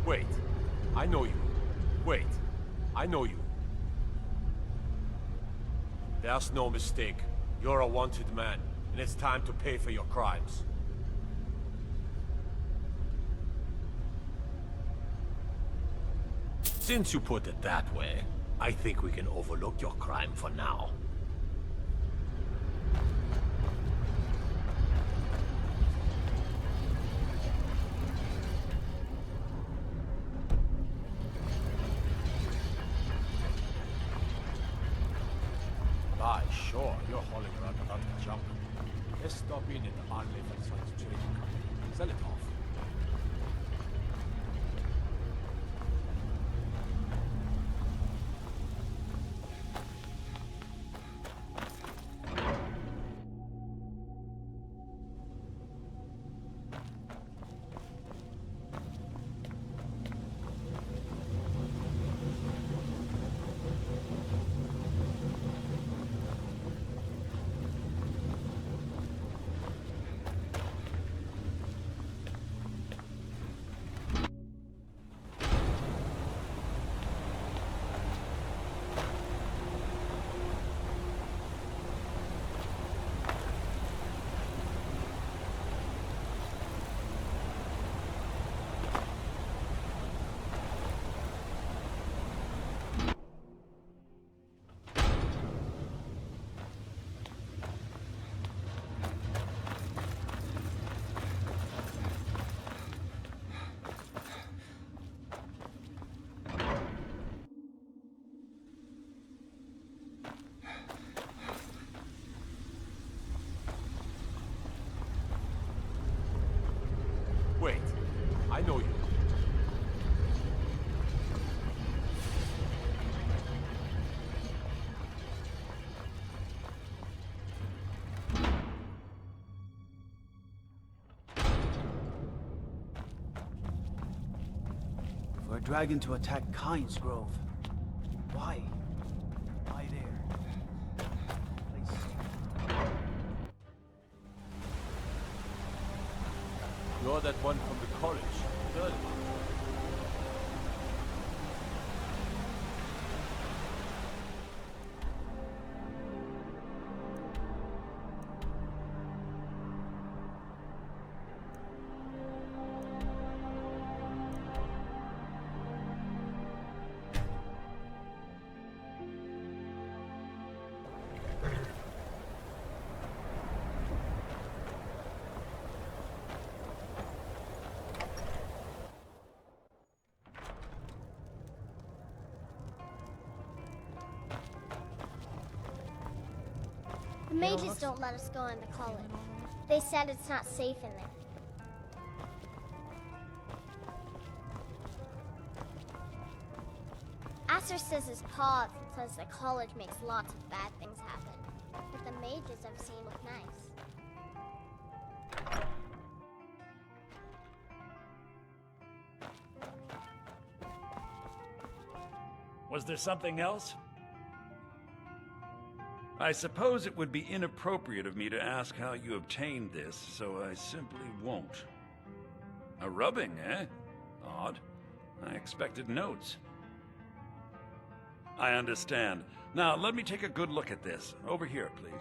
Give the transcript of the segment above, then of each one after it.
Wait. I know you. Wait. I know you. There's no mistake. You're a wanted man, and it's time to pay for your crimes. Since you put it that way, I think we can overlook your crime for now. Aye, sure, you're hauling around without a jump. Let's stop in at the Arley for the Sell it off. dragon to attack Kyne's Grove. Why? Why there? Place. You're that one from the college. Heard about it. The mages don't let us go in the college. They said it's not safe in there. Asher says his paws and says the college makes lots of bad things happen. But the mages I've seen look nice. Was there something else? I suppose it would be inappropriate of me to ask how you obtained this, so I simply won't. A rubbing, eh? Odd. I expected notes. I understand. Now, let me take a good look at this. Over here, please.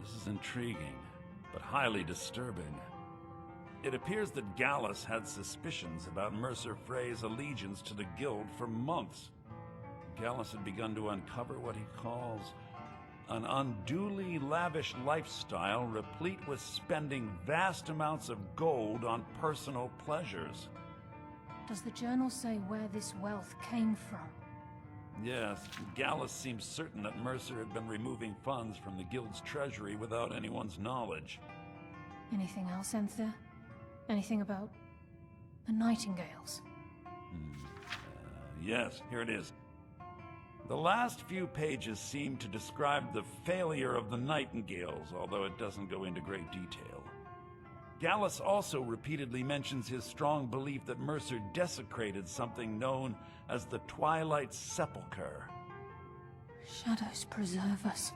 This is intriguing, but highly disturbing. It appears that Gallus had suspicions about Mercer Frey's allegiance to the guild for months. Gallus had begun to uncover what he calls an unduly lavish lifestyle replete with spending vast amounts of gold on personal pleasures. Does the journal say where this wealth came from? Yes, Gallus seems certain that Mercer had been removing funds from the guild's treasury without anyone's knowledge. Anything else, Enther? Anything about the Nightingales? Yes, here it is. The last few pages seem to describe the failure of the Nightingales, although it doesn't go into great detail. Gallus also repeatedly mentions his strong belief that Mercer desecrated something known as the Twilight Sepulchre. Shadows preserve us.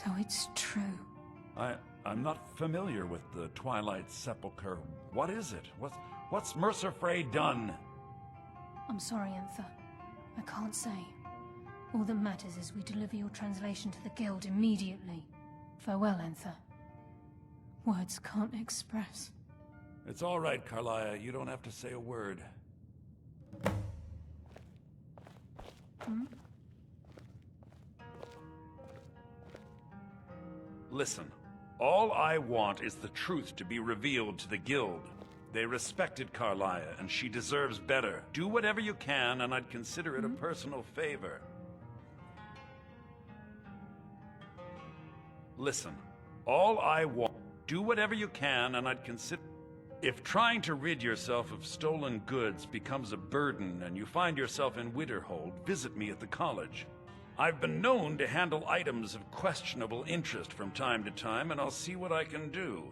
So it's true. I'm not familiar with the Twilight Sepulchre. What is it? What's Mercer Frey done? I'm sorry, Enther. I can't say. All that matters is we deliver your translation to the guild immediately. Farewell, Enther. Words can't express. It's all right, Carlia. You don't have to say a word. Listen, all I want is the truth to be revealed to the guild. They respected Carlia, and she deserves better. Do whatever you can, and I'd consider it a personal favor. Listen, all I want... Do whatever you can, and I'd consider... If trying to rid yourself of stolen goods becomes a burden and you find yourself in Winterhold, visit me at the college. I've been known to handle items of questionable interest from time to time, and I'll see what I can do.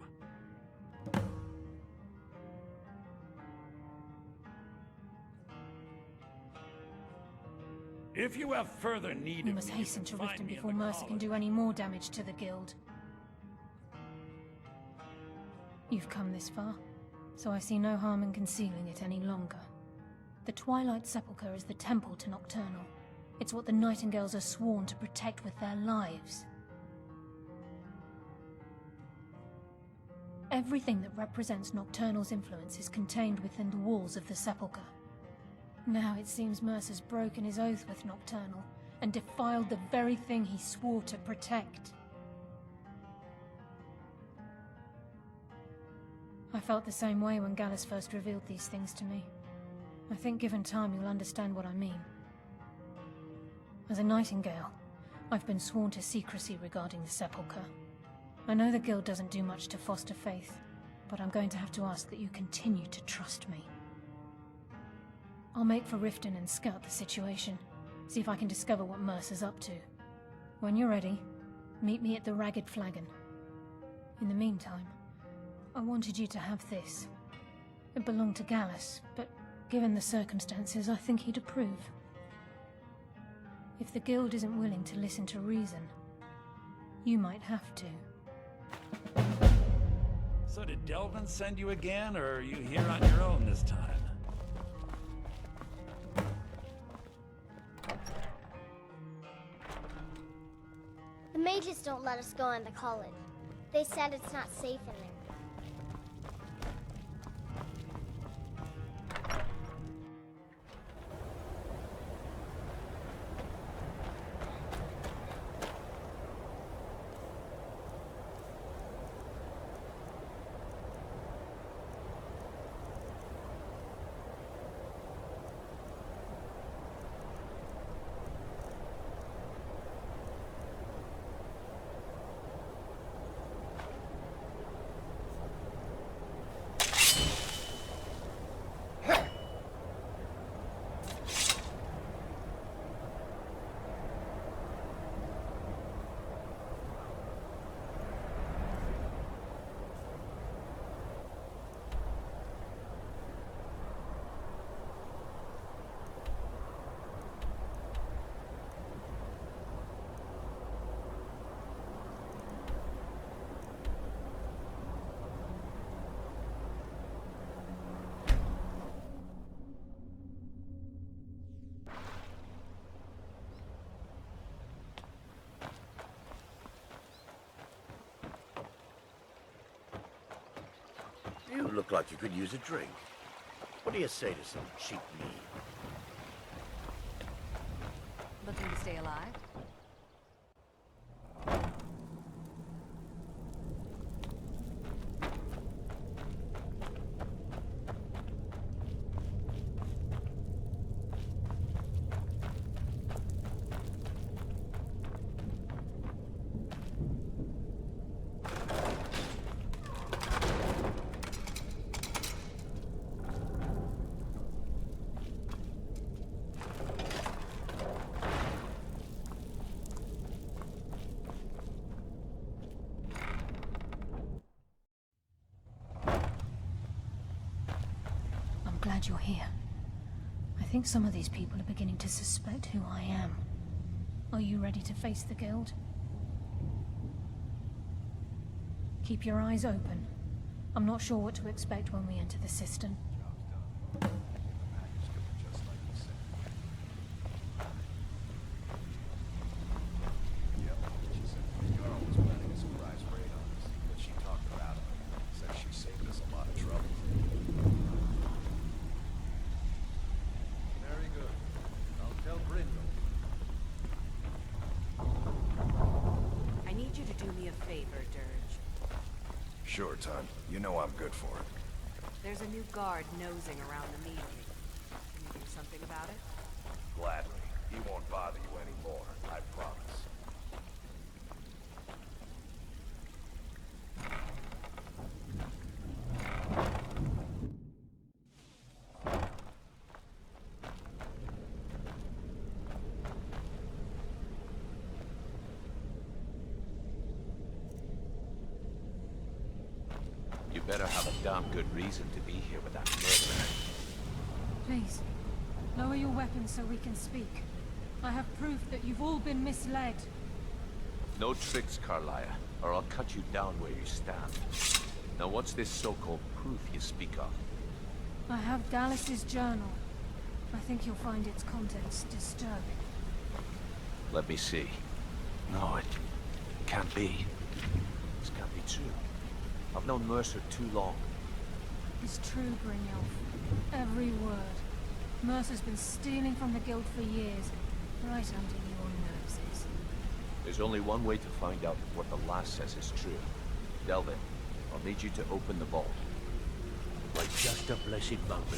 If you have further need We of must me, hasten you to can Riften find me in before the Mercer can college. do any more damage to the guild. You've come this far, so I see no harm in concealing it any longer. The Twilight Sepulchre is the temple to Nocturnal. It's what the Nightingales are sworn to protect with their lives. Everything that represents Nocturnal's influence is contained within the walls of the Sepulchre. Now it seems Mercer's broken his oath with Nocturnal and defiled the very thing he swore to protect. I felt the same way when Gallus first revealed these things to me. I think given time you'll understand what I mean. As a Nightingale, I've been sworn to secrecy regarding the Sepulchre. I know the Guild doesn't do much to foster faith, but I'm going to have to ask that you continue to trust me. I'll make for Riften and scout the situation. See if I can discover what Mercer's up to. When you're ready, meet me at the Ragged Flagon. In the meantime, I wanted you to have this. It belonged to Gallus, but given the circumstances, I think he'd approve. If the Guild isn't willing to listen to reason, you might have to. So did Delvin send you again, or are you here on your own this time? The mages don't let us go into college. They said it's not safe in there. You look like you could use a drink. What do you say to some cheap mead? Looking to stay alive? Glad you're here. I think some of these people are beginning to suspect who I am. Are you ready to face the Guild? Keep your eyes open. I'm not sure what to expect when we enter the cistern. Sure, Ton. You know I'm good for it. There's a new guard nosing around the meeting. Can you do something about it? Gladly. He won't bother you anymore, I promise. You better have a damn good reason to be here with that murderer. Please, lower your weapons so we can speak. I have proof that you've all been misled. No tricks, Carlia, or I'll cut you down where you stand. Now what's this so-called proof you speak of? I have Gallus's journal. I think you'll find its contents disturbing. Let me see. No, it can't be. This can't be true. I've known Mercer too long. It's true, Brynjolf. Every word. Mercer's been stealing from the Guild for years, right under your noses. There's only one way to find out if what the lass says is true. Delvin, I'll need you to open the vault. Like just a blessed moment,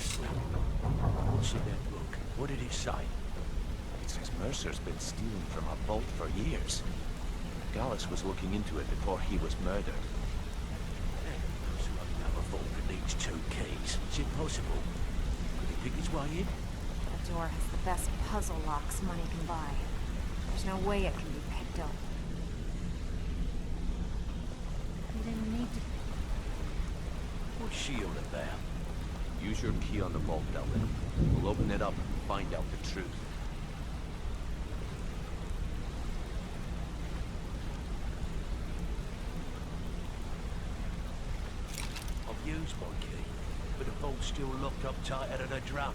what's in that book? What did it say? It says Mercer's been stealing from a vault for years. Gallus was looking into it before he was murdered. So another vault that needs 2 keys. It's impossible. Could he pick his way in? door has the best puzzle locks money can buy. There's no way it can be picked up. You didn't need to. What's she on about? Use your key on the vault, Delvin. We'll open it up and find out the truth. I've used my key, but the vault's still locked up tighter than a drum.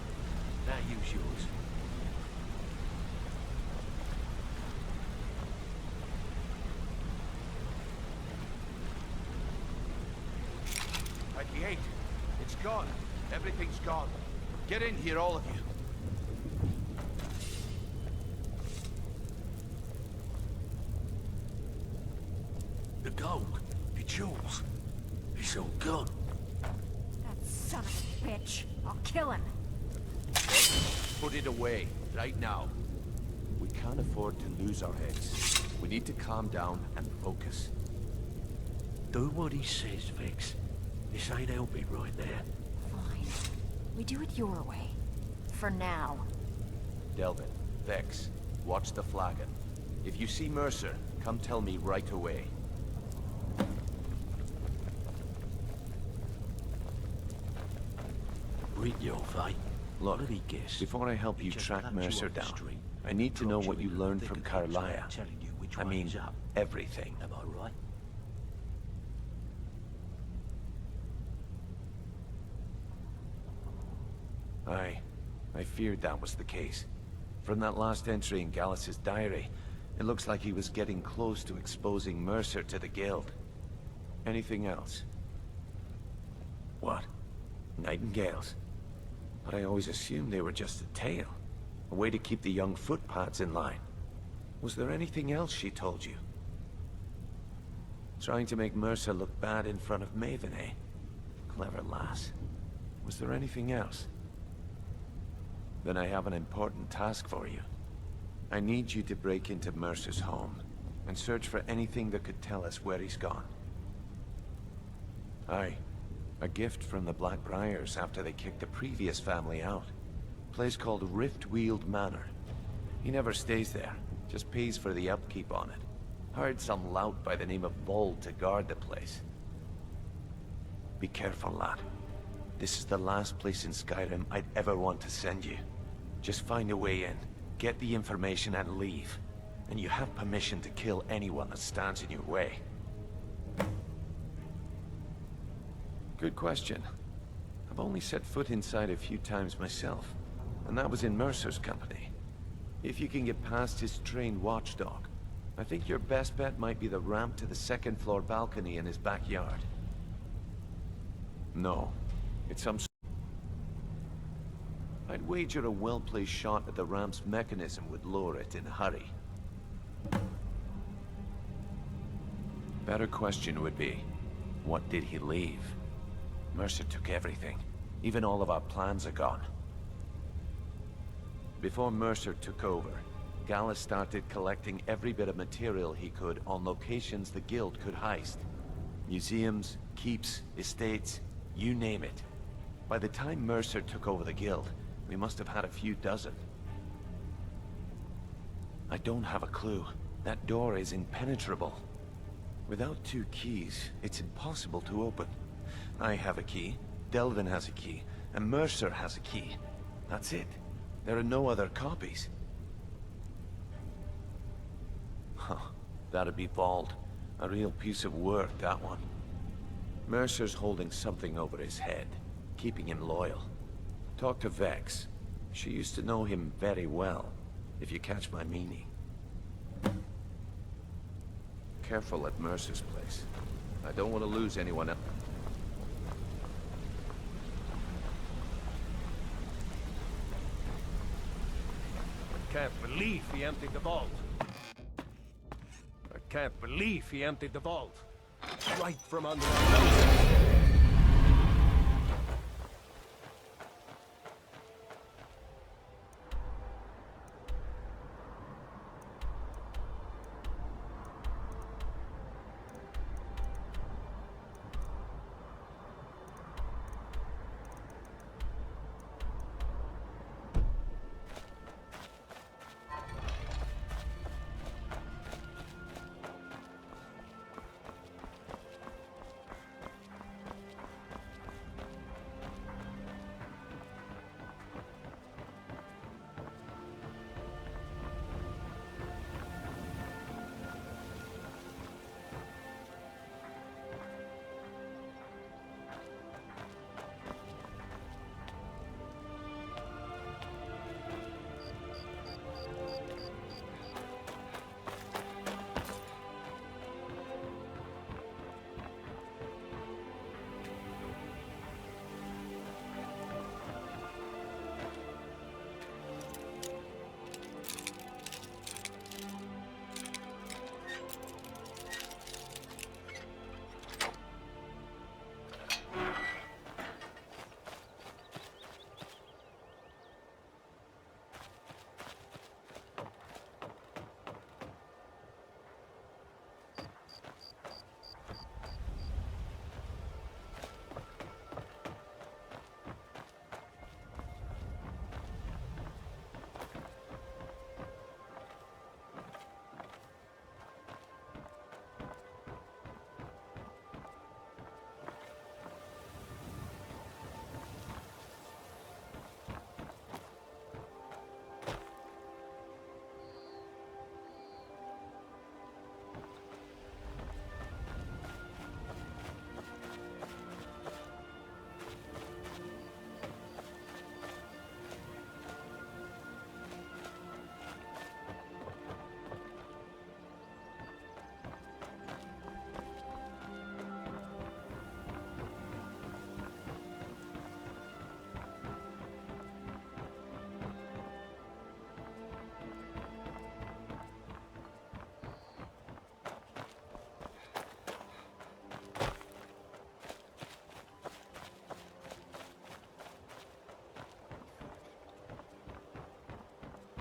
Now use yours. At the gate. It's gone. Everything's gone. Get in here, all of you. The gold, the jewels, it's all gone. That son of a bitch. I'll kill him. Put it away, right now. We can't afford to lose our heads. We need to calm down and focus. Do what he says, Vex. This ain't helping right there. Fine. We do it your way. For now. Delvin, Vex, watch the flagon. If you see Mercer, come tell me right away. Read your fate. Look, What did he guess? before I help you Just track cut you Mercer off the down, street, I need to know dropped what you you in the learned thick from of things Carlisle. without telling you which I way mean, is up. everything. Am I right? I feared that was the case. From that last entry in Gallus's diary, it looks like he was getting close to exposing Mercer to the Guild. Anything else? What? Nightingales? But I always assumed they were just a tale. A way to keep the young footpads in line. Was there anything else she told you? Trying to make Mercer look bad in front of Maven, eh? Clever lass. Was there anything else? Then I have an important task for you. I need you to break into Mercer's home and search for anything that could tell us where he's gone. Aye. A gift from the Blackbriars after they kicked the previous family out. Place called Riftweald Manor. He never stays there, just pays for the upkeep on it. Hired some lout by the name of Vold to guard the place. Be careful, lad. This is the last place in Skyrim I'd ever want to send you. Just find a way in, get the information and leave. And you have permission to kill anyone that stands in your way. Good question. I've only set foot inside a few times myself, and that was in Mercer's company. If you can get past his trained watchdog, I think your best bet might be the ramp to the second floor balcony in his backyard. No, it's some... I'd wager a well-placed shot at the ramp's mechanism would lower it in a hurry. Better question would be, what did he leave? Mercer took everything. Even all of our plans are gone. Before Mercer took over, Gallus started collecting every bit of material he could on locations the Guild could heist. Museums, keeps, estates, you name it. By the time Mercer took over the Guild, we must have had a few dozen. I don't have a clue. That door is impenetrable. Without 2 keys, it's impossible to open. I have a key, Delvin has a key, and Mercer has a key. That's it. There are no other copies. Huh. That'd be Vold. A real piece of work, that one. Mercer's holding something over his head, keeping him loyal. Talk to Vex. She used to know him very well, if you catch my meaning. Careful at Mercer's place. I don't want to lose anyone else. I can't believe he emptied the vault. I can't believe he emptied the vault. Right from under our noses.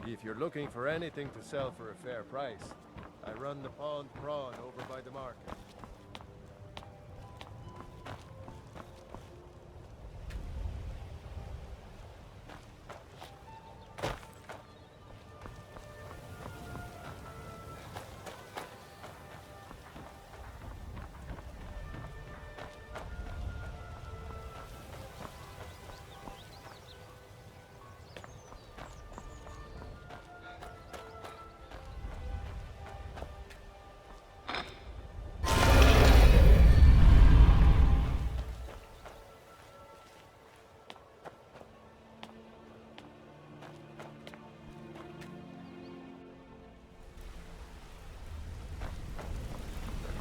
If you're looking for anything to sell for a fair price, I run the Pond Prawn over by the market.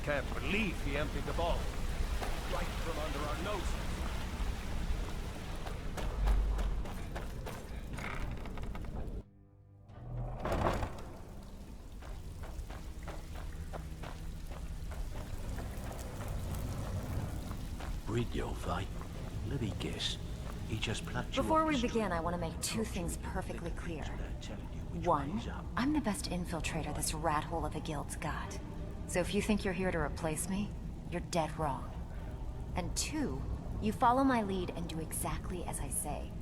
Can't believe he emptied the vault. Right from under our noses. Bridge, let me guess. He just plucked you Before off we the street. begin, I want to make two things perfectly clear. One, I'm the best infiltrator this rat hole of a guild's got. So if you think you're here to replace me, you're dead wrong. And two, you follow my lead and do exactly as I say.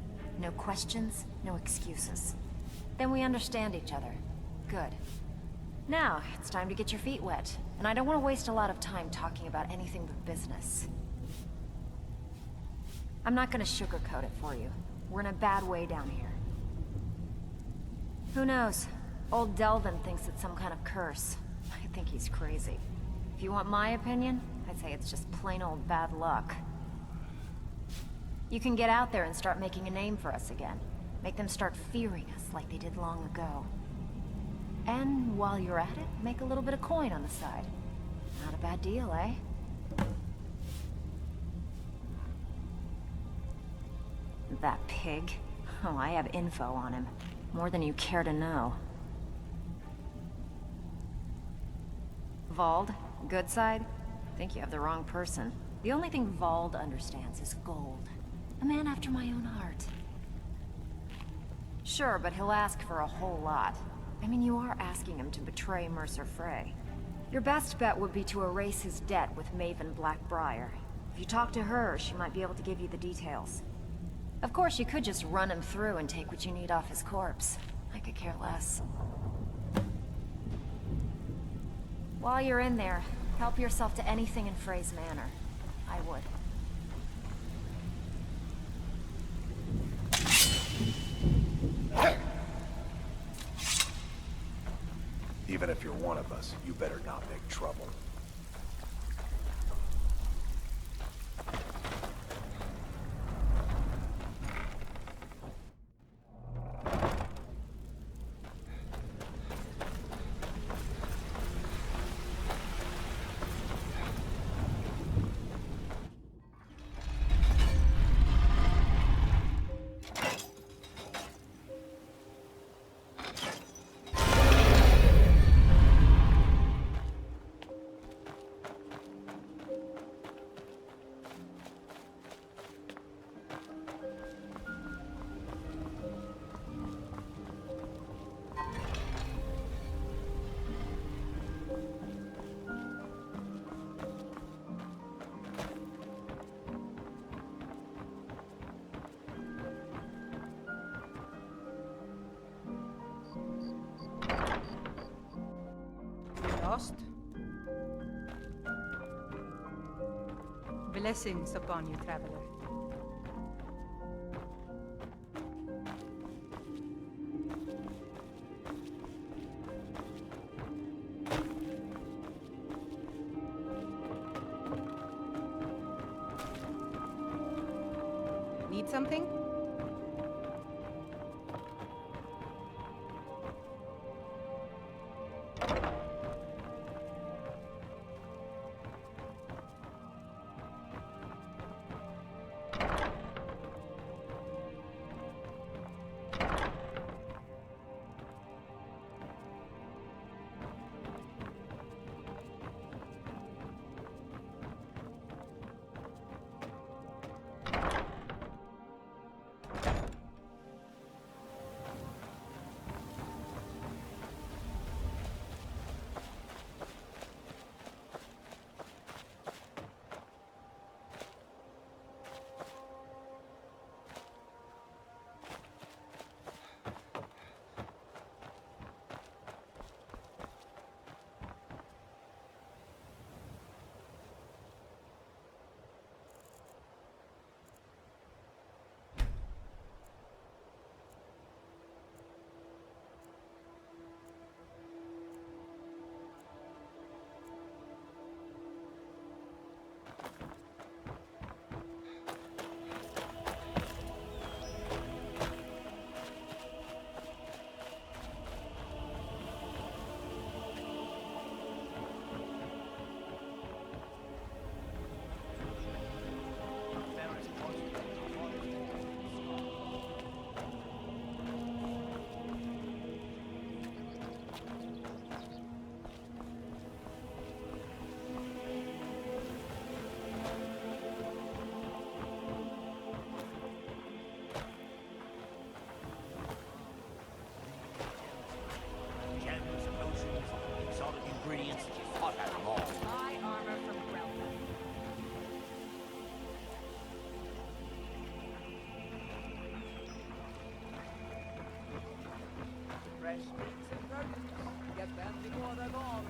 No questions, no excuses. Then we understand each other. Good. Now, it's time to get your feet wet. And I don't want to waste a lot of time talking about anything but business. I'm not gonna sugarcoat it for you. We're in a bad way down here. Who knows? Old Delvin thinks it's some kind of curse. I think he's crazy. If you want my opinion, I'd say it's just plain old bad luck. You can get out there and start making a name for us again. Make them start fearing us like they did long ago. And while you're at it, make a little bit of coin on the side. Not a bad deal, eh? That pig? Oh, I have info on him. More than you care to know. Vald, good side? Think you have the wrong person. The only thing Vald understands is gold. A man after my own heart. Sure, but he'll ask for a whole lot. I mean, you are asking him to betray Mercer Frey. Your best bet would be to erase his debt with Maven Blackbriar. If you talk to her, she might be able to give you the details. Of course, you could just run him through and take what you need off his corpse. I could care less. While you're in there, help yourself to anything in Frey's manor. I would. Even if you're one of us, you better not make trouble. Lost? Blessings upon you, traveler. Need something? Fresh meats and produce. Get them before they're gone.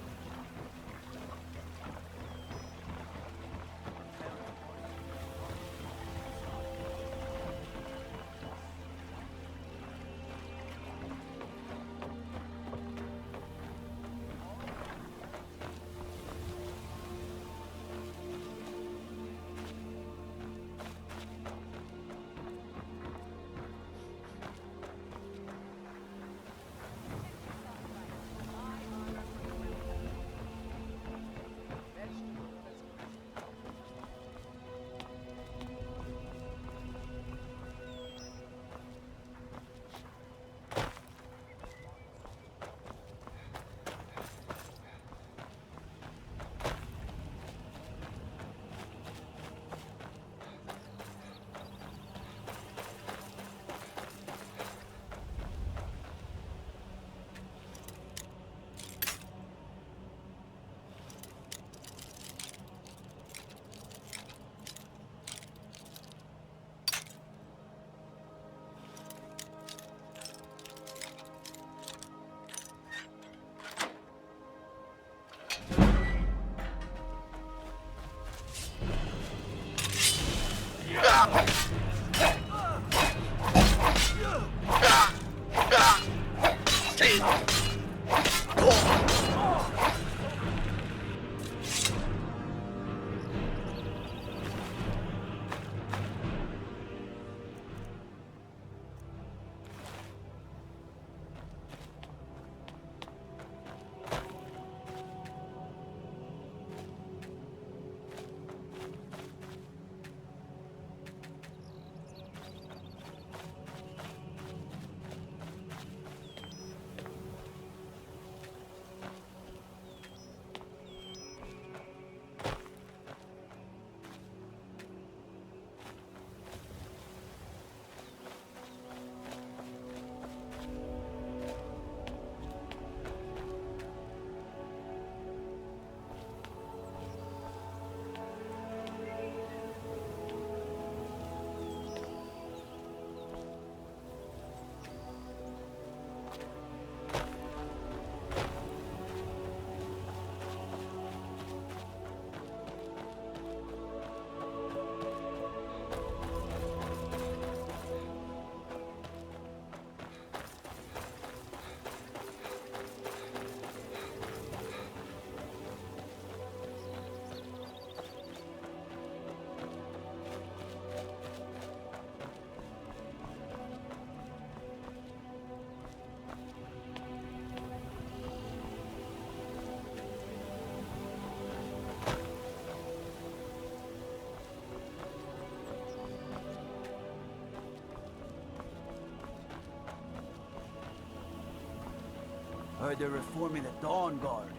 Heard they're reforming the Dawn Guard.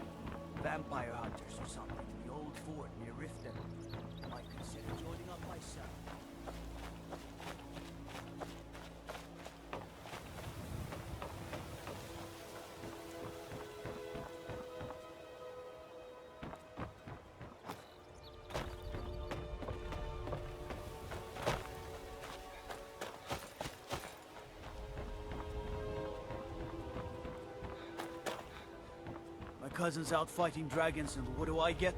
Vampire hunters or something in the old fort near Riften. Might consider joining up myself. My cousin's out fighting dragons, and what do I get?